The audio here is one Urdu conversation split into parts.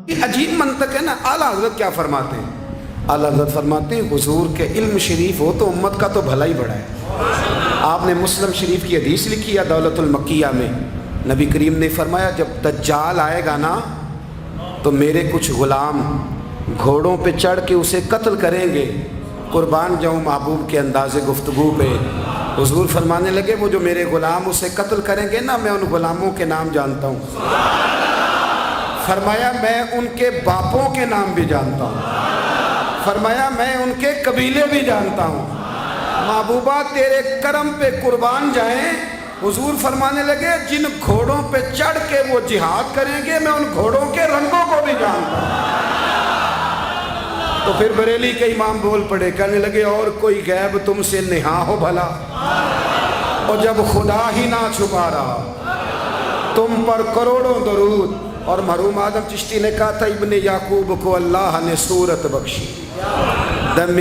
یہ عجیب منطق ہے نا۔ اعلیٰ حضرت کیا فرماتے ہیں؟ اعلیٰ حضرت فرماتے ہیں حضور کے علم شریف ہو تو امت کا تو بھلا ہی بڑا ہے۔ آپ نے مسلم شریف کی حدیث لکھی ہے دولت المکیہ میں، نبی کریم نے فرمایا جب دجال آئے گا نا تو میرے کچھ غلام گھوڑوں پہ چڑھ کے اسے قتل کریں گے، قربان جاؤں محبوب کے انداز گفتگو پہ۔ حضور فرمانے لگے وہ جو میرے غلام اسے قتل کریں گے نا، میں ان غلاموں کے نام جانتا ہوں۔ فرمایا میں ان کے باپوں کے نام بھی جانتا ہوں، فرمایا میں ان کے قبیلے بھی جانتا ہوں۔ محبوبہ تیرے کرم پہ قربان جائیں۔ حضور فرمانے لگے جن گھوڑوں پہ چڑھ کے وہ جہاد کریں گے میں ان گھوڑوں کے رنگوں کو بھی جانتا ہوں۔ تو پھر بریلی کے امام بول پڑے، کہنے لگے اور کوئی غیب تم سے نہا ہو بھلا، اور جب خدا ہی نہ چھپا رہا تم پر کروڑوں درود۔ اور مرحوم آدم چشتی نے کہا تھا ابن یعقوب کو اللہ نے صورت بخشی، دم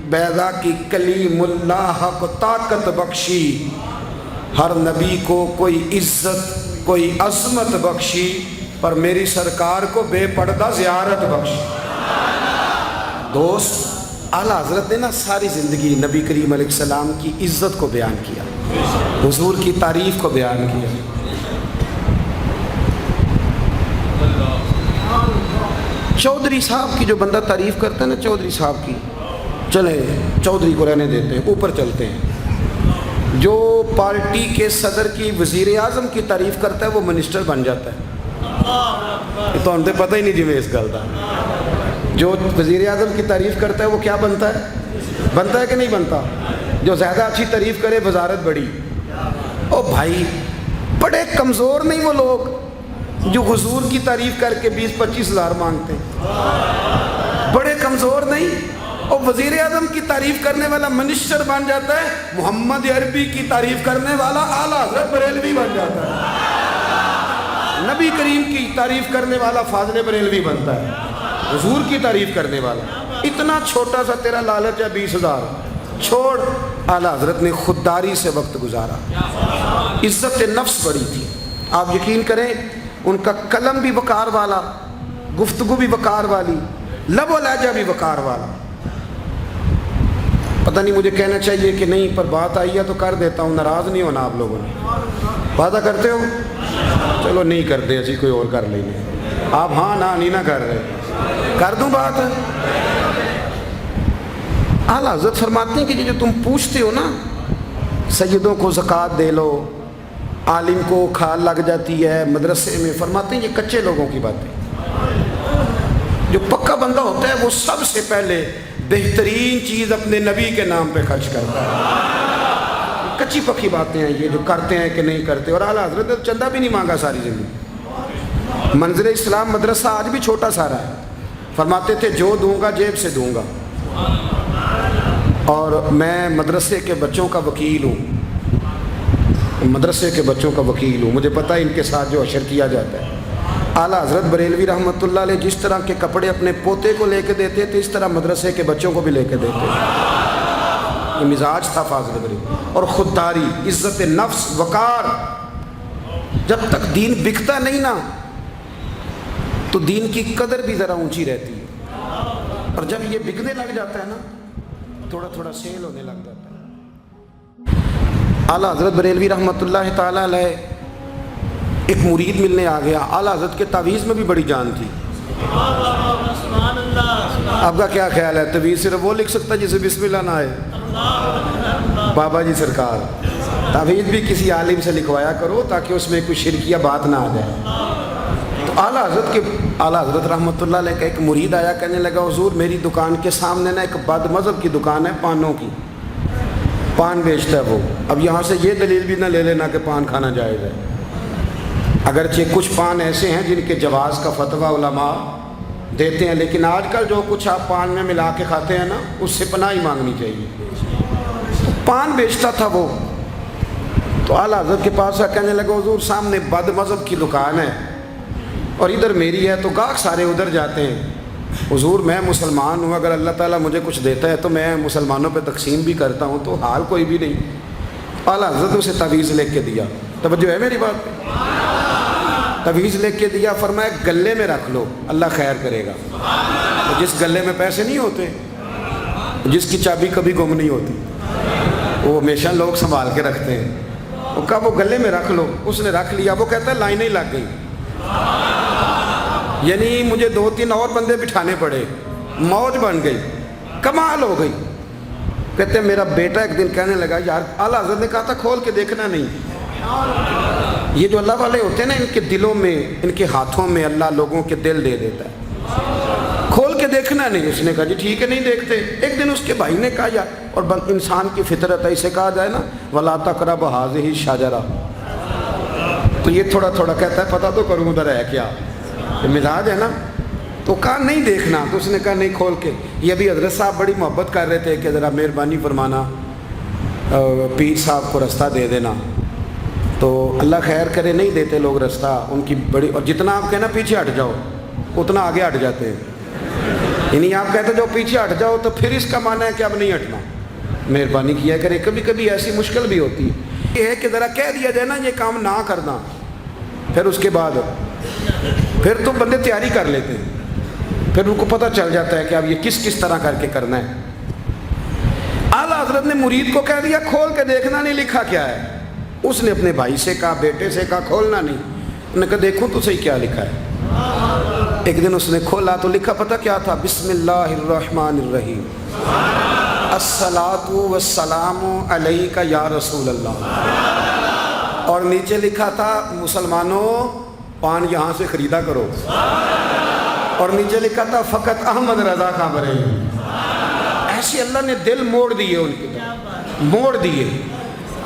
بیضا کی کلیم اللہ کو طاقت بخشی، ہر نبی کو کوئی عزت کوئی عظمت بخشی، پر میری سرکار کو بے پردہ زیارت بخشی۔ دوست اعلیٰ حضرت نے نا ساری زندگی نبی کریم علیہ السلام کی عزت کو بیان کیا، حضور کی تعریف کو بیان کیا۔ چودھری صاحب کی جو بندہ تعریف کرتا ہے نا، چودھری صاحب کی، چلے چودھری کو رہنے دیتے ہیں، اوپر چلتے ہیں۔ جو پارٹی کے صدر کی وزیر اعظم کی تعریف کرتا ہے وہ منسٹر بن جاتا ہے۔ یہ تو ہم سے پتہ ہی نہیں جی میں اس گل کا۔ جو وزیر اعظم کی تعریف کرتا ہے وہ کیا بنتا ہے کہ نہیں بنتا؟ جو زیادہ اچھی تعریف کرے وزارت بڑی۔ او بھائی بڑے کمزور نہیں وہ لوگ جو حضور کی تعریف کر کے 20-25 ہزار مانگتے ہیں؟ بڑے کمزور نہیں؟ اور وزیر اعظم کی تعریف کرنے والا منسٹر بن جاتا ہے، محمد عربی کی تعریف کرنے والا اعلیٰ حضرت بریلوی بن جاتا ہے، نبی کریم کی تعریف کرنے والا فاضل بریلوی بنتا ہے، حضور کی تعریف کرنے والا۔ اتنا چھوٹا سا تیرا لالچ ہے 20,000 چھوڑ۔ اعلیٰ حضرت نے خودداری سے وقت گزارا، عزت نفس بڑی تھی۔ آپ یقین کریں ان کا قلم بھی وقار والا، گفتگو بھی وقار والی، لب و لہجہ بھی وقار والا۔ پتہ نہیں مجھے کہنا چاہیے کہ نہیں، پر بات آئی ہے تو کر دیتا ہوں، ناراض نہیں ہونا آپ لوگوں نے۔ وعدہ کرتے ہو؟ چلو نہیں کرتے، اسی کوئی اور کر لیں گے۔ آپ ہاں نہ نہیں نہ کر رہے، کر دوں بات۔ اعلیٰ حضرت فرماتے ہیں کہ جو تم پوچھتے ہو نا، سیدوں کو زکوٰۃ دے لو، عالم کو کھال لگ جاتی ہے مدرسے میں، فرماتے ہیں یہ کچے لوگوں کی باتیں۔ جو پکا بندہ ہوتا ہے وہ سب سے پہلے بہترین چیز اپنے نبی کے نام پہ خرچ کرتا ہے۔ کچی پکی باتیں ہیں یہ جو کرتے ہیں کہ نہیں کرتے۔ اور اعلیٰ حضرت نے چندہ بھی نہیں مانگا ساری زندگی۔ منظر اسلام مدرسہ آج بھی چھوٹا سارا ہے، فرماتے تھے جو دوں گا جیب سے دوں گا، اور میں مدرسے کے بچوں کا وکیل ہوں، مدرسے کے بچوں کا وکیل ہوں، مجھے پتہ ہے ان کے ساتھ جو اشر کیا جاتا ہے۔ اعلیٰ حضرت بریلوی رحمۃ اللہ علیہ جس طرح کے کپڑے اپنے پوتے کو لے کے دیتے تھے، اس طرح مدرسے کے بچوں کو بھی لے کے دیتے تھے۔ یہ مزاج تھا فاضل بریلوی۔ اور خودداری، عزت نفس، وقار۔ جب تک دین بکتا نہیں نا تو دین کی قدر بھی ذرا اونچی رہتی ہے، اور جب یہ بکنے لگ جاتا ہے نا تھوڑا تھوڑا سیل ہونے لگ جاتا ہے۔ اعلیٰ حضرت بریلوی رحمۃ اللہ تعالیٰ علیہ ایک مرید ملنے آ گیا۔ اعلیٰ حضرت کے تعویذ میں بھی بڑی جان تھی۔ آپ کا کیا خیال ہے، تعویذ صرف وہ لکھ سکتا جسے بسم اللہ نہ آئے؟ بابا جی سرکار، تعویذ بھی کسی عالم سے لکھوایا کرو تاکہ اس میں کوئی شرکیہ بات نہ آ جائے۔ تو اعلیٰ حضرت رحمۃ اللہ علیہ کا ایک مرید آیا، کہنے لگا حضور میری دکان کے سامنے نا ایک بد مذہب کی دکان ہے، پانوں کی، پان بیچتا ہے وہ۔ اب یہاں سے یہ دلیل بھی نہ لے لینا کہ پان کھانا جائز ہے، اگرچہ کچھ پان ایسے ہیں جن کے جواز کا فتویٰ علماء دیتے ہیں، لیکن آج کل جو کچھ آپ پان میں ملا کے کھاتے ہیں نا اس سے پناہ ہی مانگنی چاہیے۔ پان بیچتا تھا وہ، تو اعلیٰ حضرت کے پاس کہنے لگا حضور سامنے بد مذہب کی دکان ہے اور ادھر میری ہے، تو گاہک سارے ادھر جاتے ہیں۔ حضور میں مسلمان ہوں، اگر اللہ تعالیٰ مجھے کچھ دیتا ہے تو میں مسلمانوں پہ تقسیم بھی کرتا ہوں، تو حال کوئی بھی نہیں۔ اعلیٰ حضرت اسے تعویذ لے کے دیا۔ توجہ ہے میری بات پہ؟ تویز لے کے دیا، فرمایا گلے میں رکھ لو، اللہ خیر کرے گا۔ تو جس گلے میں پیسے نہیں ہوتے، جس کی چابی کبھی گم نہیں ہوتی، وہ ہمیشہ لوگ سنبھال کے رکھتے ہیں، وہ کہا وہ گلے میں رکھ لو، اس نے رکھ لیا۔ وہ کہتا ہے لائنیں لگ گئی، یعنی مجھے 2-3 اور بندے بٹھانے پڑے، موج بن گئی، کمال ہو گئی۔ کہتے ہیں میرا بیٹا ایک دن کہنے لگا یار اعلیٰ حضرت نے کہا تھا کھول کے دیکھنا نہیں۔ یہ جو اللہ والے ہوتے ہیں نا، ان کے دلوں میں، ان کے ہاتھوں میں اللہ لوگوں کے دل دے دیتا ہے، کھول کے دیکھنا نہیں۔ اس نے کہا جی ٹھیک ہے نہیں دیکھتے۔ ایک دن اس کے بھائی نے کہا یار، اور انسان کی فطرت ہے، اسے کہا جائے نا وَلَا تَقْرَبُوا هَٰذِهِ الشَّجَرَةَ، تو یہ تھوڑا تھوڑا کہتا ہے پتہ تو کروں ادھر ہے کیا، یہ مزاج ہے نا۔ تو کہا نہیں دیکھنا، تو اس نے کہا نہیں کھول کے۔ یہ بھی حضرت صاحب بڑی محبت کر رہے تھے کہ ذرا مہربانی فرمانا پیر صاحب کو رستہ دے دینا، تو اللہ خیر کرے نہیں دیتے لوگ رستہ، ان کی بڑی، اور جتنا آپ کہنا پیچھے ہٹ جاؤ اتنا آگے ہٹ جاتے ہیں، یعنی آپ کہتے جو پیچھے ہٹ جاؤ تو پھر اس کا معنی ہے کہ اب نہیں ہٹنا۔ مہربانی کیا کرے، کبھی کبھی ایسی مشکل بھی ہوتی ہے، یہ ہے کہ ذرا کہہ دیا جائے نا یہ کام نہ کرنا، پھر اس کے بعد پھر تو بندے تیاری کر لیتے ہیں، پھر ان کو پتہ چل جاتا ہے کہ اب یہ کس طرح کر کے کرنا ہے۔ اعلیٰ حضرت نے مرید کو کہہ دیا کھول کے دیکھنا نہیں لکھا کیا ہے۔ اس نے اپنے بھائی سے کہا، بیٹے سے کہا کھولنا نہیں۔ انہوں نے کہا دیکھو تو صحیح کیا لکھا ہے۔ ایک دن اس نے کھولا تو لکھا پتہ کیا تھا، بسم اللہ الرحمن الرحیم، الصلاۃ والسلام علیک یا رسول اللہ، اور نیچے لکھا تھا مسلمانوں پان یہاں سے خریدا کرو، اور نیچے لکھا تھا فقط احمد رضا کا برے۔ ایسے اللہ نے دل موڑ دیے، ان کے موڑ دیے۔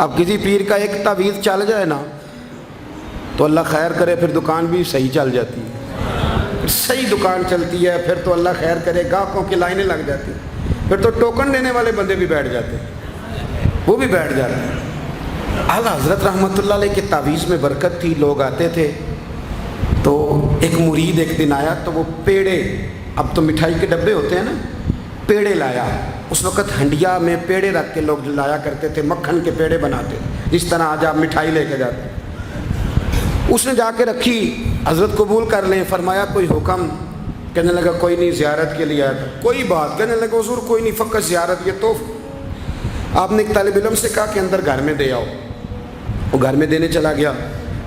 اب کسی پیر کا ایک تعویذ چل جائے نا تو اللہ خیر کرے پھر دکان بھی صحیح چل جاتی ہے، پھر صحیح دکان چلتی ہے، پھر تو اللہ خیر کرے گاہکوں کی لائنیں لگ جاتی ہیں، پھر تو ٹوکن دینے والے بندے بھی بیٹھ جاتے ہیں، وہ بھی بیٹھ جاتے ہیں۔ اعلیٰ حضرت رحمۃ اللہ علیہ کے تعویذ میں برکت تھی، لوگ آتے تھے تو ایک مرید ایک دن آیا تو وہ پیڑے، اب تو مٹھائی کے ڈبے ہوتے ہیں نا، پیڑے لایا۔ اس وقت ہنڈیا میں پیڑے رکھ کے لوگ لایا کرتے تھے، مکھن کے پیڑے بناتے، جس طرح آج آپ مٹھائی لے کے جاتے۔ اس نے جا کے رکھی، حضرت قبول کر لیں، فرمایا کوئی حکم؟ کہنے لگا کوئی نہیں، زیارت کے لیے آیا تھا۔ کوئی بات؟ کہنے لگا حضور کوئی نہیں، فقط زیارت، یہ تو آپ نے ایک طالب علم سے کہا کہ اندر گھر میں دے آؤ، وہ گھر میں دینے چلا گیا۔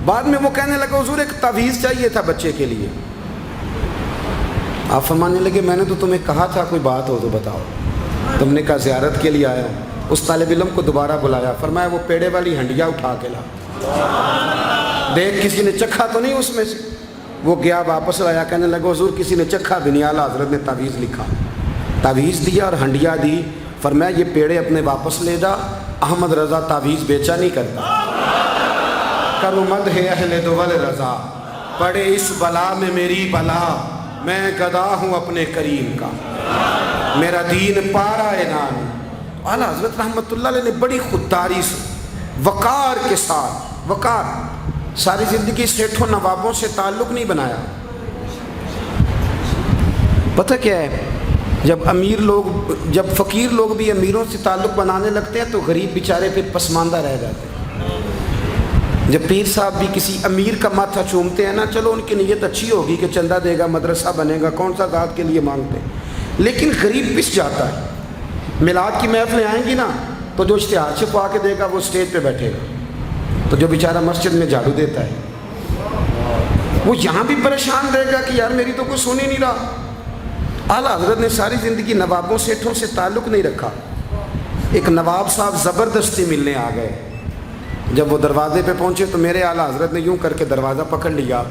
بعد میں وہ کہنے لگا حضور ایک تعویذ چاہیے تھا بچے کے لیے۔ آپ فرمانے لگے میں نے تو تمہیں کہا تھا کوئی بات ہو تو بتاؤ، تم نے کہا زیارت کے لیے آیا ہوں۔ اس طالب علم کو دوبارہ بلایا، فرمایا وہ پیڑے والی ہنڈیا اٹھا کے لا، دیکھ کسی نے چکھا تو نہیں اس میں سے۔ وہ گیا واپس لایا، کہنے لگا حضور کسی نے چکھا بھی نہیں، اعلیٰ حضرت نے تعویذ لکھا، تعویذ دیا اور ہنڈیا دی، فرمایا یہ پیڑے اپنے واپس لے جا، احمد رضا تعویذ بیچا نہیں کرتا۔ کرو مد ہے اہل دول رضا، پڑے اس بلا میں میری بلا، میں گدا ہوں اپنے کریم کا، میرا دین پارا نام۔ اعلیٰ حضرت رحمۃ اللہ علیہ نے بڑی خودداری سے، وقار کے ساتھ، وقار، ساری زندگی سیٹھوں نوابوں سے تعلق نہیں بنایا۔ پتہ کیا ہے، جب فقیر لوگ بھی امیروں سے تعلق بنانے لگتے ہیں تو غریب بیچارے پھر پسماندہ رہ جاتے ہیں۔ جب پیر صاحب بھی کسی امیر کا ماتھا چومتے ہیں نا، چلو ان کی نیت اچھی ہوگی کہ چندہ دے گا، مدرسہ بنے گا، کون سا ذات کے لیے مانگتے ہیں، لیکن غریب پس جاتا ہے۔ میلاد کی محفلیں آئیں گی نا تو جو اشتہار چھپوا کے دے گا وہ اسٹیج پہ بیٹھے گا، تو جو بیچارہ مسجد میں جھاڑو دیتا ہے وہ یہاں بھی پریشان رہے گا کہ یار میری تو کوئی سن ہی نہیں رہا۔ اعلیٰ حضرت نے ساری زندگی نوابوں سیٹھوں سے تعلق نہیں رکھا۔ ایک نواب صاحب زبردستی ملنے آ گئے، جب وہ دروازے پہ پہنچے تو میرے اعلیٰ حضرت نے یوں کر کے دروازہ پکڑ لیا،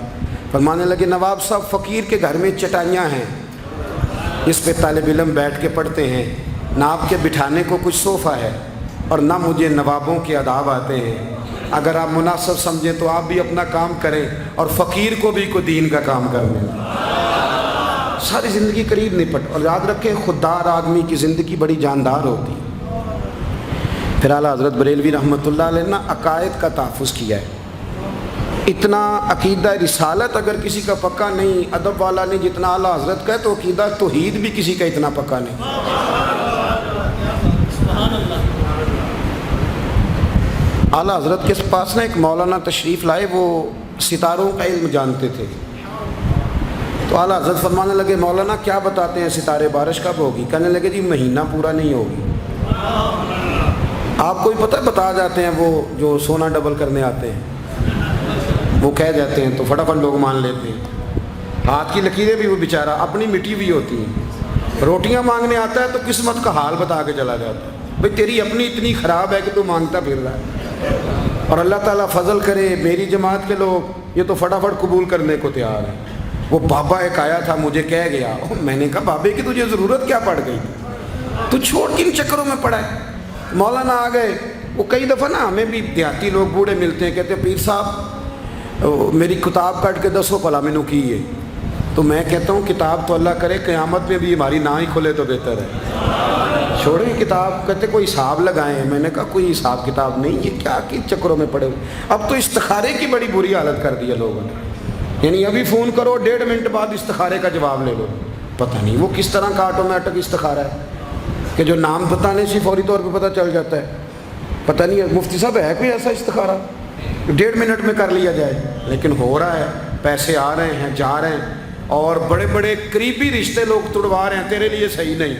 فرمانے لگے نواب صاحب فقیر کے گھر میں چٹائیاں ہیں، اس پہ طالب علم بیٹھ کے پڑھتے ہیں، نہ آپ کے بٹھانے کو کچھ صوفہ ہے اور نہ مجھے نوابوں کے آداب آتے ہیں، اگر آپ مناسب سمجھیں تو آپ بھی اپنا کام کریں اور فقیر کو بھی کوئی دین کا کام کرنے۔ ساری زندگی قریب نہیں پٹ، اور یاد رکھیں خوددار آدمی کی زندگی بڑی جاندار ہوتی۔ پھر اعلیٰ حضرت بریلوی رحمۃ اللہ علیہ نے عقائد کا تحفظ کیا ہے۔ اتنا عقیدہ رسالت اگر کسی کا پکا نہیں، ادب والا نہیں جتنا اعلیٰ حضرت کا ہے، تو عقیدہ توحید بھی کسی کا اتنا پکا نہیں۔ اعلیٰ حضرت کے پاس نا ایک مولانا تشریف لائے، وہ ستاروں کا علم جانتے تھے. تو اعلیٰ حضرت فرمانے لگے مولانا کیا بتاتے ہیں ستارے بارش کب ہوگی؟ کہنے لگے جی مہینہ پورا نہیں ہوگی. آپ کو ہی پتہ بتا جاتے ہیں وہ جو سونا ڈبل کرنے آتے ہیں وہ کہہ جاتے ہیں تو فٹافٹ لوگ مان لیتے ہیں. ہاتھ کی لکیریں بھی وہ بیچارہ اپنی مٹی بھی ہوتی ہیں. روٹیاں مانگنے آتا ہے تو قسمت کا حال بتا کے چلا جاتا ہے بھئی تیری اپنی اتنی خراب ہے کہ تو مانگتا پھر رہا ہے. اور اللہ تعالیٰ فضل کرے میری جماعت کے لوگ یہ تو فٹافٹ قبول کرنے کو تیار ہیں. وہ بابا ایک آیا تھا مجھے کہہ گیا, میں نے کہا بابے کی تجھے ضرورت کیا پڑ گئی, تو چھوڑ کن چکروں میں پڑا ہے. مولانا آ گئے. وہ کئی دفعہ نا ہمیں بھی دیہاتی لوگ بوڑھے ملتے ہیں, کہتے ہیں پیر صاحب میری کتاب کٹ کے 10 بھلا مینوں کی ہے. تو میں کہتا ہوں کتاب تو اللہ کرے قیامت میں بھی ہماری نہ ہی کھلے تو بہتر ہے, چھوڑیں کتاب. کہتے کوئی حساب لگائیں. میں نے کہا کوئی حساب کتاب نہیں, یہ کیا کی چکروں میں پڑے ہوئے. اب تو استخارے کی بڑی بری حالت کر دی ہے لوگوں نے, یعنی ابھی فون کرو 1.5 منٹ بعد استخارے کا جواب لے لو. پتہ نہیں وہ کس طرح کا آٹومیٹک استخارہ ہے کہ جو نام بتانے سے فوری طور پہ پتہ چل جاتا ہے. پتہ نہیں مفتی صاحب ہے کوئی ایسا استخارہ 1.5 منٹ میں کر لیا جائے, لیکن ہو رہا ہے. پیسے آ رہے ہیں جا رہے ہیں, اور بڑے بڑے قریبی رشتے لوگ تڑوا رہے ہیں تیرے لیے صحیح نہیں.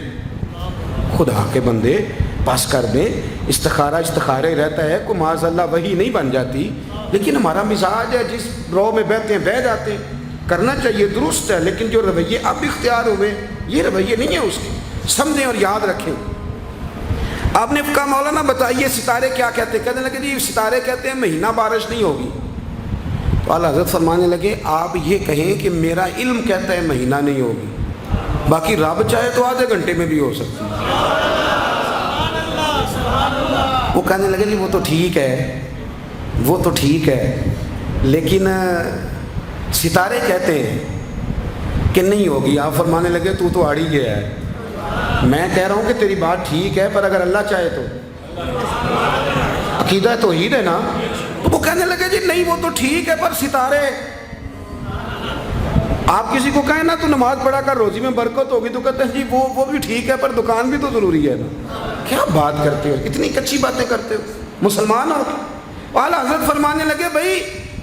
خدا کے بندے پاس کر دیں. استخارے رہتا ہے, کوئی معاذ اللہ وہی نہیں بن جاتی, لیکن ہمارا مزاج ہے جس رو میں بہتے ہیں بہہ جاتے ہیں. کرنا چاہیے درست ہے, لیکن جو رویے اب اختیار ہوئے یہ رویے نہیں ہیں اس کے. سمجھیں اور یاد رکھیں. آپ نے کہا مولانا بتائیے ستارے کیا کہتے ہیں؟ کہنے لگے جی ستارے کہتے ہیں مہینہ بارش نہیں ہوگی. تو اعلیٰ حضرت فرمانے لگے آپ یہ کہیں کہ میرا علم کہتا ہے مہینہ نہیں ہوگی, باقی رب چاہے تو آدھے گھنٹے میں بھی ہو سکتی ہے. وہ کہنے لگے جی وہ تو ٹھیک ہے, وہ تو ٹھیک ہے, لیکن ستارے کہتے ہیں کہ نہیں ہوگی. آپ فرمانے لگے تو آڑ ہی گیا ہے. میں کہہ رہا ہوں کہ تیری بات ٹھیک ہے, پر اگر اللہ چاہے تو عقیدہ توحید ہے نا. تو وہ کہنے لگے جی نہیں وہ تو ٹھیک ہے پر ستارے, آپ کسی کو کہیں نا تو نماز پڑھا کر روزی میں برکت ہوگی تو کہتے ہیں جی وہ بھی ٹھیک ہے پر دکان بھی تو ضروری ہے نا. کیا بات کرتے ہو, اتنی کچی باتیں کرتے ہو, مسلمان ہو. اعلیٰ حضرت فرمانے لگے بھائی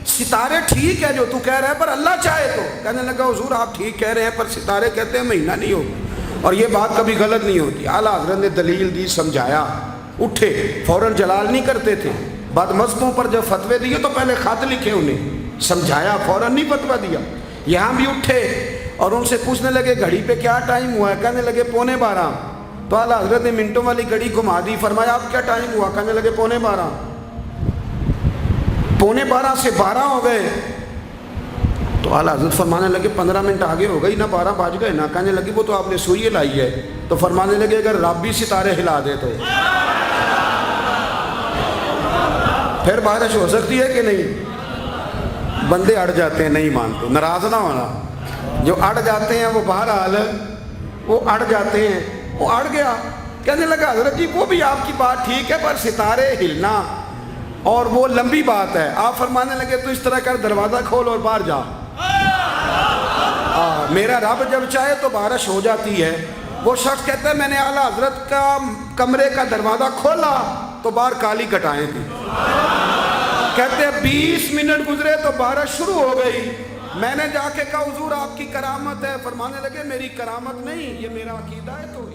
ستارے ٹھیک ہے جو تو کہہ رہا ہے پر اللہ چاہے تو. کہنے لگا حضور آپ ٹھیک کہہ رہے ہیں پر ستارے کہتے ہیں مہینہ نہیں ہوگا, اور یہ بات کبھی غلط نہیں ہوتی. اعلیٰ حضرت نے دلیل دی, سمجھایا, اٹھے, فوراً جلال نہیں کرتے تھے. بد مذہبوں پر جب فتوے دیے تو پہلے خط لکھے, انہیں سمجھایا, فوراً نہیں فتویٰ دیا. یہاں بھی اٹھے اور ان سے پوچھنے لگے گھڑی پہ کیا ٹائم ہوا ہے؟ کہنے لگے 11:45. تو اعلیٰ حضرت نے منٹوں والی گھڑی گھما دی. فرمایا اب کیا ٹائم ہوا؟ کہنے لگے 11:45. 11:45 سے 12 ہو گئے. تو اعلیٰ حضرت فرمانے لگے 15 منٹ آگے ہو گئی نا, 12 بج گئے نا. کہنے لگے وہ تو آپ نے سوئی لائی ہے. تو فرمانے لگے اگر رب بھی ستارے ہلا دے تو پھر بارش ہو سکتی ہے کہ نہیں؟ بندے اڑ جاتے ہیں, نہیں مانتے. ناراض نہ ہونا, جو اڑ جاتے ہیں وہ بہرحال وہ اڑ جاتے ہیں. وہ اڑ گیا. کہنے لگا حضرت جی وہ بھی آپ کی بات ٹھیک ہے پر ستارے ہلنا اور وہ لمبی بات ہے. آپ فرمانے لگے تو اس طرح کر دروازہ کھول اور باہر جا. میرا رب جب چاہے تو بارش ہو جاتی ہے. وہ شخص کہتا ہے میں نے اعلیٰ حضرت کا کمرے کا دروازہ کھولا تو باہر کالی کٹائیں تھی. کہتے ہیں 20 منٹ گزرے تو بارش شروع ہو گئی. میں نے جا کے کہا حضور آپ کی کرامت ہے. فرمانے لگے میری کرامت نہیں, یہ میرا عقیدہ ہے. تو